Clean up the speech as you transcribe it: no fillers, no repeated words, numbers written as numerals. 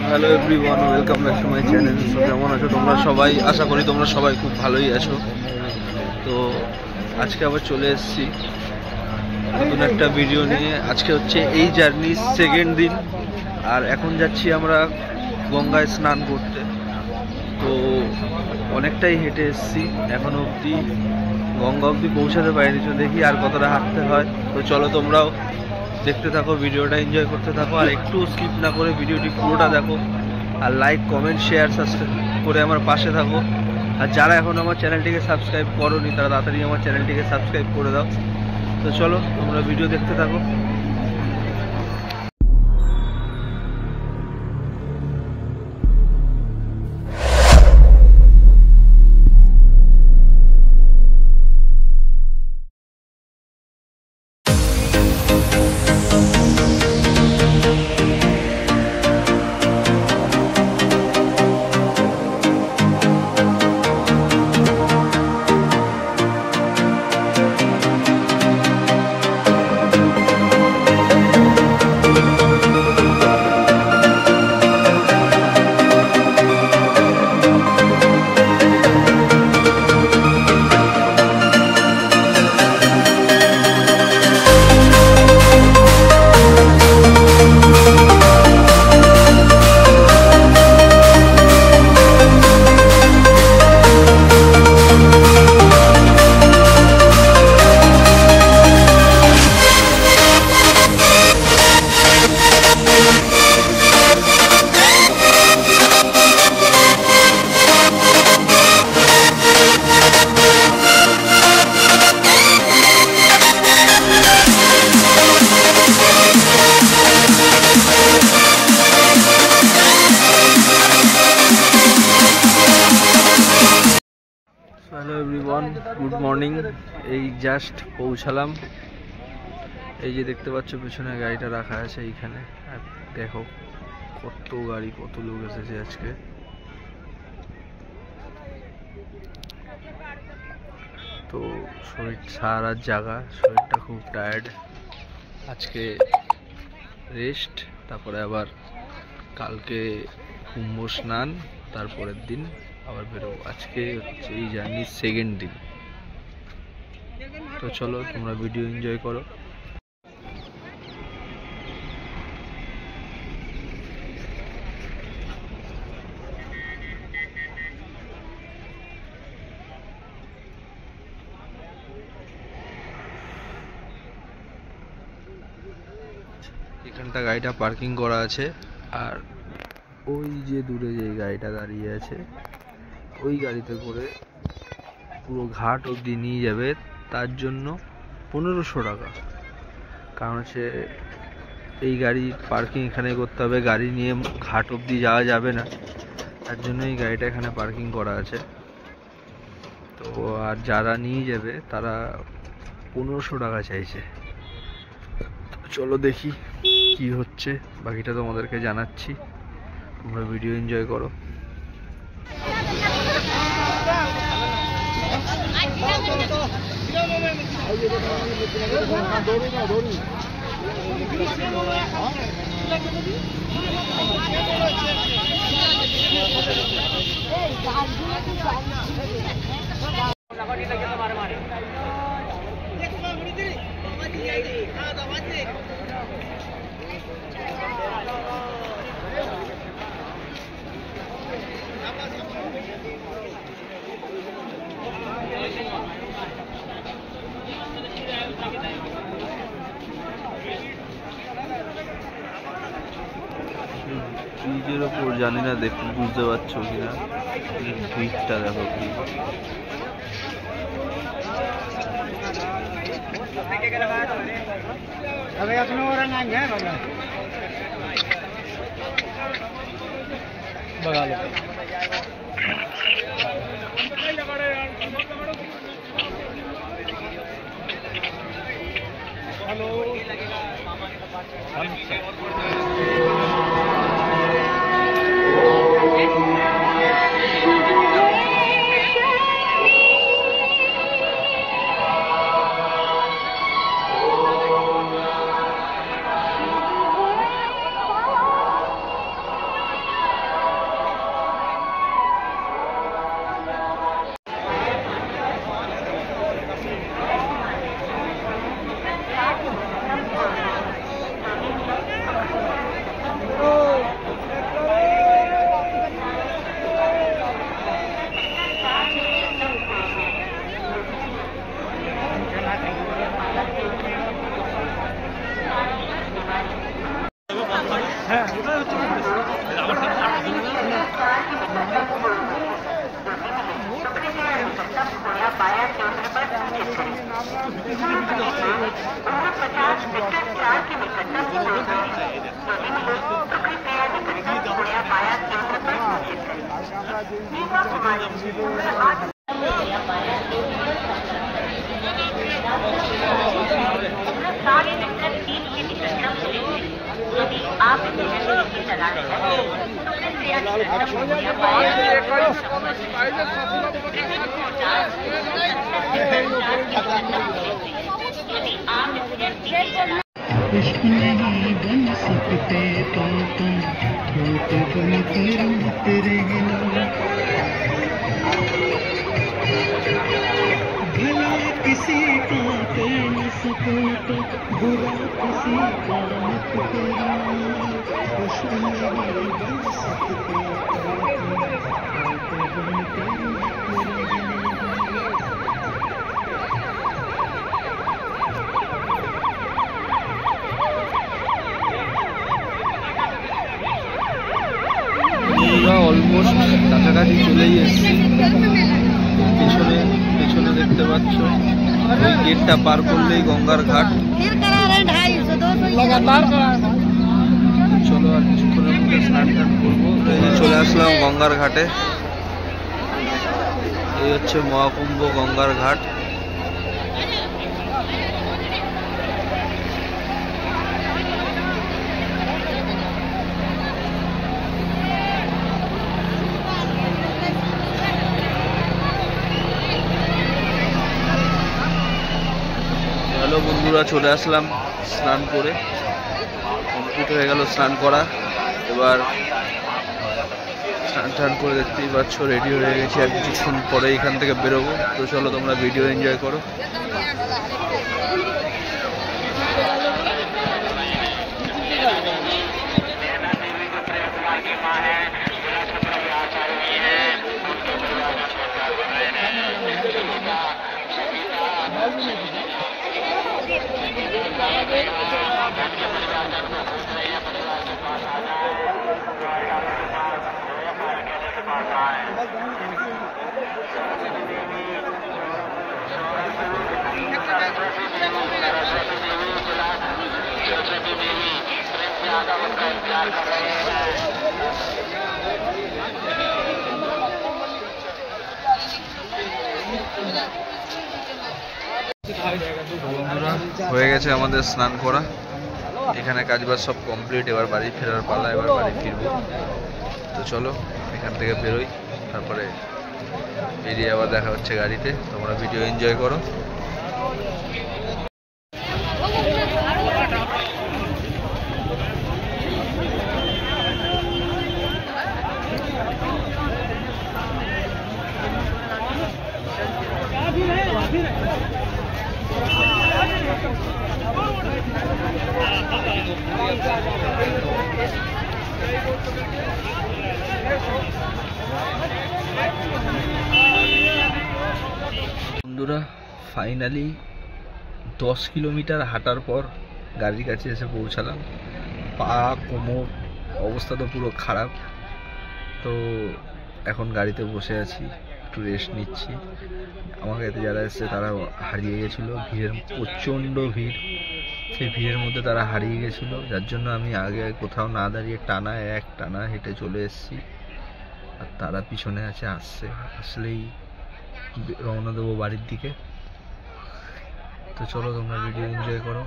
Hello everyone, welcome back to my channel. So কেমন আছো তোমরা সবাই? আশা করি তোমরা সবাই খুব ভালোই আছো। তো আজকে আবার চলে এসেছি নতুন একটা ভিডিও নিয়ে। আজকে হচ্ছে এই জার্নির সেকেন্ড দিন, আর এখন যাচ্ছি আমরা গঙ্গায় স্নান করতে। তো অনেকটাই হেঁটে এসেছি, এখনো অবধি গঙ্গা অবধি পৌঁছাতে পারিনি। তো দেখি আর কতটা হাঁটতে হয়। তো চলো তোমরাও দেখতে থাকো, ভিডিওটা এনজয় করতে থাকো, আর একটু স্কিপ না করে ভিডিওটি পুরোটা দেখো, আর লাইক কমেন্ট শেয়ার সাবস্ক্রাইব করে আমার পাশে থাকো। আর যারা এখন আমার চ্যানেলটিকে সাবস্ক্রাইব করোনি তারা তাড়াতাড়ি আমার চ্যানেলটিকে সাবস্ক্রাইব করে দাও। তো চলো তোমরা ভিডিও দেখতে থাকো। Hello everyone, good morning. এই জাস্ট পৌঁছালাম। এই যে দেখতে পাচ্ছ পেছনে গাড়িটা রাখা আছে এইখানে, আর দেখো কত গাড়ি, কত লোক এসেছে আজকে। তো শরীর সারা জায়গা, শরীরটা খুব টায়ার্ড। আজকে রেস্ট, তারপরে আবার কালকে কুম্ভ স্নান, তারপরের দিন আবার বেরোবো। আজকে হচ্ছে এই জার্নির সেকেন্ড দিন। তো চলো তোমরা ভিডিও এনজয় করো। এখানটা গাড়িটা পার্কিং করা আছে, আর ওই যে দূরে যে গাড়িটা দাঁড়িয়ে আছে ওই গাড়িতে করে পুরো ঘাট অবধি নিয়ে যাবে। তার জন্য 1500 টাকা। কারণ হচ্ছে এই গাড়ি পার্কিং এখানে করতে হবে, গাড়ি নিয়ে ঘাট অবধি যাওয়া যাবে না, তার জন্য এই গাড়িটা এখানে পার্কিং করা আছে। তো আর যারা নিয়ে যাবে তারা 1500 টাকা চাইছে। চলো দেখি কি হচ্ছে, বাকিটা তোমাদেরকে জানাচ্ছি। তোমরা ভিডিও এনজয় করো। ব্রিজের ওপর জানি না, দেখতে বুঝতে পারছো কিনা, ব্রিজটা দেখো কি। इश्क नहीं बन सकते तो तुम होते बनते रहना भला किसी का कर न सको तो बुरा किसी का मत करना इश्क नहीं बन सकते तो तुम होते बनते অলমোস্ট কাছাকাছি চলেই এসেছি। পেছনে দেখতে পাচ্ছ ওই গেটটা পার করলেই গঙ্গার ঘাট। চলো আর কিছুক্ষণের মধ্যে স্নান টান করবো। চলে আসলাম গঙ্গার ঘাটে। এই হচ্ছে মহাকুম্ভ গঙ্গার ঘাট। হ্যালো বন্ধুরা, চলে আসলাম স্নান করে, কমপ্লিট হয়ে গেল স্নান করা। এবার স্নান টান করে দেখতেই পাচ্ছ রেডি হয়ে গেছি, আর কিছুক্ষণ পরে এখান থেকে বেরোবো। তো চলো তোমরা ভিডিও এনজয় করো। বন্ধুরা, হয়ে গেছে আমাদের স্নান করা। এখানে কাজবাজ সব কমপ্লিট। এবার বাড়ি ফেরার পালা, এবার বাড়ি ফিরবো। তো চলো এখান থেকে বেরোই, তারপরে বেরিয়ে আবার দেখা হচ্ছে গাড়িতে। তোমরা ভিডিও এনজয় করো। বন্ধুরা, ফাইনালি 10 কিলোমিটার হাঁটার পর গাড়ির কাছে এসে পৌঁছালাম। পা কোমর অবস্থা তো পুরো খারাপ। তো এখন গাড়িতে বসে আছি, একটু রেস্ট নিচ্ছি। আমার কাছে যারা এসছে তারা হারিয়ে গেছিলো, ভিড়ের প্রচণ্ড ভিড়। সেই ভিড়ের মধ্যে তারা হারিয়ে গেছিলো, যার জন্য আমি আগে কোথাও না দাঁড়িয়ে টানা হেঁটে চলে এসেছি। আর তারা পিছনে আছে, আসলেই রওনা দেবো বাড়ির দিকে। তো চলো তোমরা ভিডিও এনজয় করো।